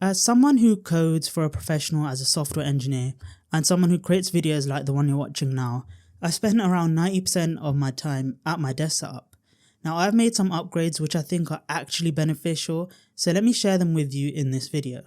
As someone who codes for a professional as a software engineer and someone who creates videos like the one you're watching now, I spend around 90% of my time at my desk setup. Now I've made some upgrades which I think are actually beneficial, so let me share them with you in this video.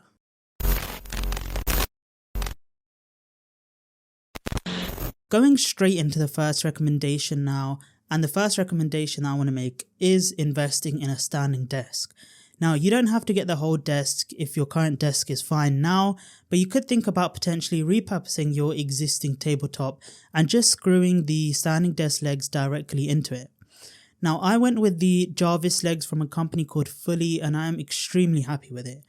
Going straight into the first recommendation now, and the first recommendation I want to make is investing in a standing desk. Now, you don't have to get the whole desk if your current desk is fine now, but you could think about potentially repurposing your existing tabletop and just screwing the standing desk legs directly into it. Now, I went with the Jarvis legs from a company called Fully, and I am extremely happy with it.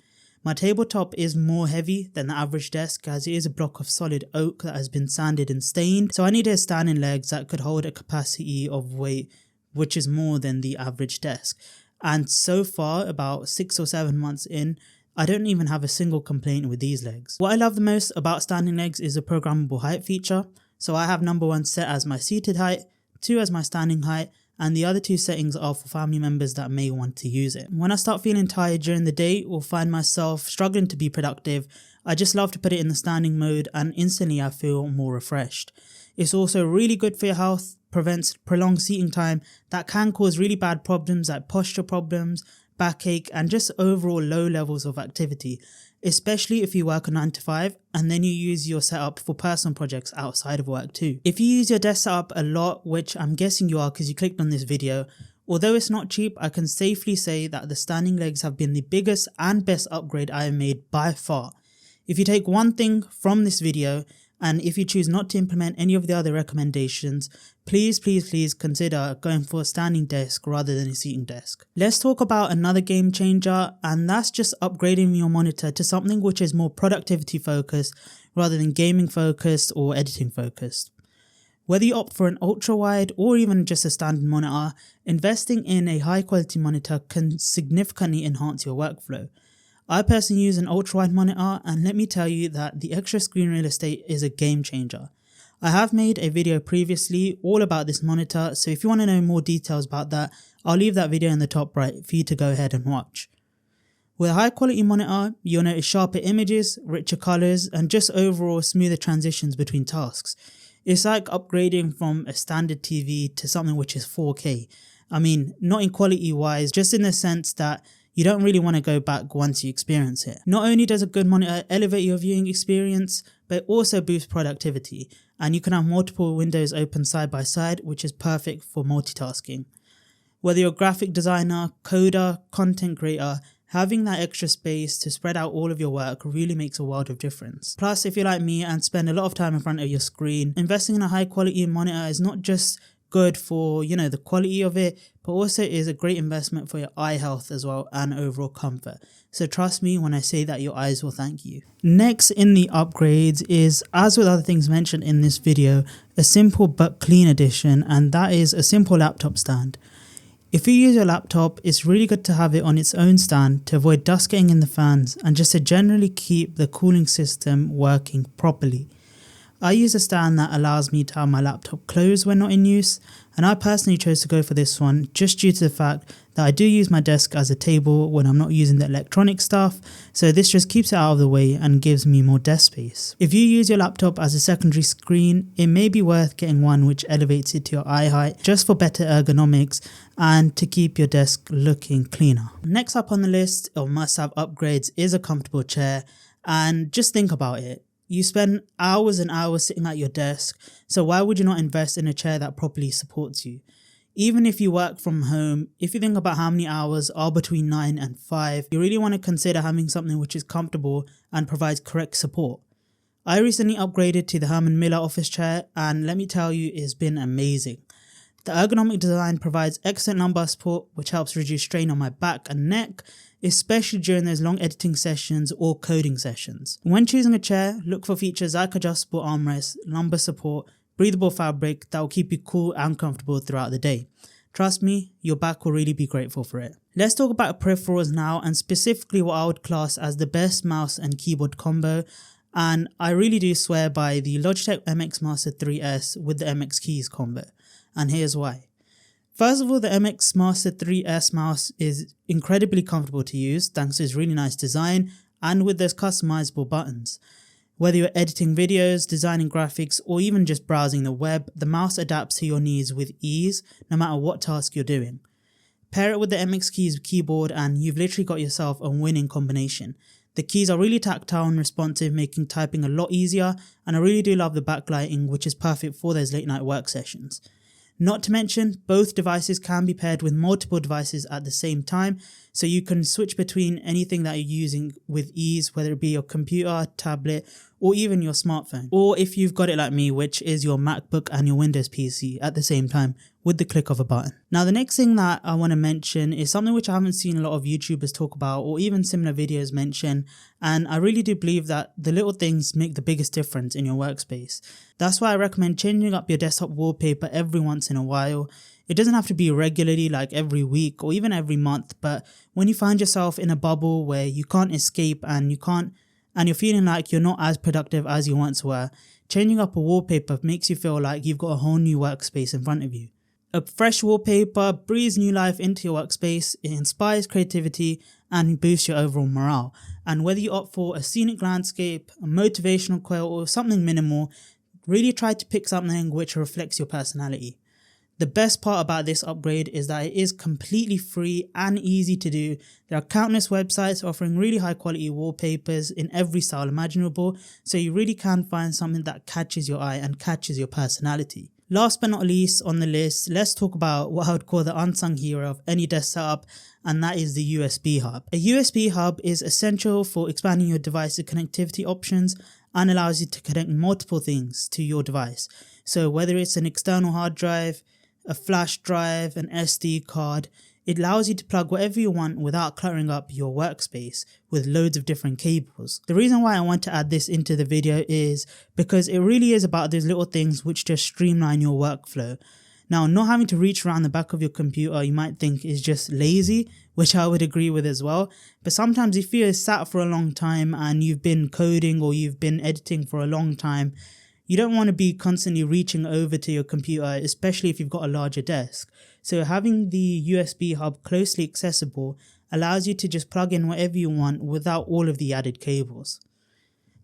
My tabletop is more heavy than the average desk as it is a block of solid oak that has been sanded and stained, so I needed standing legs that could hold a capacity of weight which is more than the average desk. And so far, about 6 or 7 months in, I don't even have a single complaint with these legs. What I love the most about standing legs is the programmable height feature. So I have number 1 set as my seated height, 2 as my standing height, and the other 2 settings are for family members that may want to use it. When I start feeling tired during the day or find myself struggling to be productive, I just love to put it in the standing mode and instantly I feel more refreshed. It's also really good for your health, prevents prolonged seating time that can cause really bad problems like posture problems, backache, and just overall low levels of activity, especially if you work a 9 to 5 and then you use your setup for personal projects outside of work too. If you use your desk setup a lot, which I'm guessing you are because you clicked on this video, although it's not cheap, I can safely say that the standing legs have been the biggest and best upgrade I have made by far. If you take one thing from this video, and if you choose not to implement any of the other recommendations, please consider going for a standing desk rather than a seating desk. Let's talk about another game changer, and that's just upgrading your monitor to something which is more productivity focused rather than gaming focused or editing focused. Whether you opt for an ultra wide or even just a standard monitor, investing in a high quality monitor can significantly enhance your workflow. I personally use an ultra-wide monitor, and let me tell you that the extra screen real estate is a game changer. I have made a video previously all about this monitor, so if you want to know more details about that, I'll leave that video in the top right for you to go ahead and watch. With a high quality monitor, you'll notice sharper images, richer colours, and just overall smoother transitions between tasks. It's like upgrading from a standard TV to something which is 4K. I mean, not in quality wise, just in the sense that you don't really want to go back once you experience it. Not only does a good monitor elevate your viewing experience, but it also boosts productivity, and you can have multiple windows open side by side, which is perfect for multitasking. Whether you're a graphic designer, coder, content creator, having that extra space to spread out all of your work really makes a world of difference. Plus, if you're like me and spend a lot of time in front of your screen, investing in a high quality monitor is not just good for, the quality of it, but also is a great investment for your eye health as well and overall comfort. So trust me when I say that your eyes will thank you. Next in the upgrades is, as with other things mentioned in this video, a simple but clean addition, and that is a simple laptop stand. If you use your laptop, it's really good to have it on its own stand to avoid dust getting in the fans and just to generally keep the cooling system working properly. I use a stand that allows me to have my laptop closed when not in use, and I personally chose to go for this one just due to the fact that I do use my desk as a table when I'm not using the electronic stuff, so this just keeps it out of the way and gives me more desk space. If you use your laptop as a secondary screen, it may be worth getting one which elevates it to your eye height just for better ergonomics and to keep your desk looking cleaner. Next up on the list of must-have upgrades is a comfortable chair, and just think about it. You spend hours and hours sitting at your desk, so why would you not invest in a chair that properly supports you? Even if you work from home, if you think about how many hours are between 9 and 5, you really want to consider having something which is comfortable and provides correct support. I recently upgraded to the Herman Miller office chair, and let me tell you, it's been amazing. The ergonomic design provides excellent lumbar support, which helps reduce strain on my back and neck, especially during those long editing sessions or coding sessions. When choosing a chair, look for features like adjustable armrests, lumbar support, breathable fabric that will keep you cool and comfortable throughout the day. Trust me, your back will really be grateful for it. Let's talk about peripherals now, and specifically what I would class as the best mouse and keyboard combo, and I really do swear by the Logitech MX Master 3S with the MX Keys combo, and here's why. First of all, the MX Master 3S mouse is incredibly comfortable to use thanks to its really nice design and with those customizable buttons. Whether you're editing videos, designing graphics, or even just browsing the web, the mouse adapts to your needs with ease, no matter what task you're doing. Pair it with the MX Keys keyboard and you've literally got yourself a winning combination. The keys are really tactile and responsive, making typing a lot easier, and I really do love the backlighting, which is perfect for those late night work sessions. Not to mention, both devices can be paired with multiple devices at the same time, so you can switch between anything that you're using with ease, whether it be your computer, tablet, or even your smartphone. Or if you've got it like me, which is your MacBook and your Windows PC at the same time with the click of a button. Now, the next thing that I want to mention is something which I haven't seen a lot of YouTubers talk about or even similar videos mention, and I really do believe that the little things make the biggest difference in your workspace. That's why I recommend changing up your desktop wallpaper every once in a while. It doesn't have to be regularly, like every week or even every month, but when you find yourself in a bubble where you can't escape and you're feeling like you're not as productive as you once were, changing up a wallpaper makes you feel like you've got a whole new workspace in front of you. A fresh wallpaper breathes new life into your workspace, it inspires creativity and boosts your overall morale. And whether you opt for a scenic landscape, a motivational quote, or something minimal, really try to pick something which reflects your personality. The best part about this upgrade is that it is completely free and easy to do. There are countless websites offering really high quality wallpapers in every style imaginable, so you really can find something that catches your eye and catches your personality. Last but not least on the list, let's talk about what I would call the unsung hero of any desk setup, and that is the USB hub. A USB hub is essential for expanding your device's connectivity options and allows you to connect multiple things to your device. So whether it's an external hard drive, a flash drive, an SD card, it allows you to plug whatever you want without cluttering up your workspace with loads of different cables. The reason why I want to add this into the video is because it really is about those little things which just streamline your workflow. Now, not having to reach around the back of your computer you might think is just lazy, which I would agree with as well, but sometimes if you're sat for a long time and you've been coding or you've been editing for a long time, you don't want to be constantly reaching over to your computer, especially if you've got a larger desk. So having the USB hub closely accessible allows you to just plug in whatever you want without all of the added cables.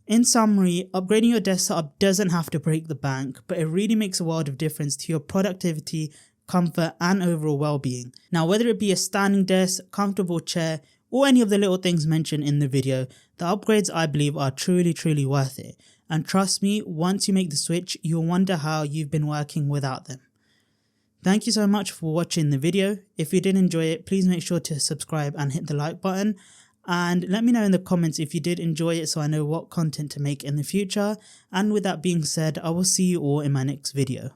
In summary, upgrading your desk setup doesn't have to break the bank, but it really makes a world of difference to your productivity, comfort, and overall well-being. Now, whether it be a standing desk, comfortable chair, or any of the little things mentioned in the video, the upgrades I believe are truly worth it. And trust me, once you make the switch, you'll wonder how you've been working without them. Thank you so much for watching the video. If you did enjoy it, please make sure to subscribe and hit the like button. And let me know in the comments if you did enjoy it so I know what content to make in the future. And with that being said, I will see you all in my next video.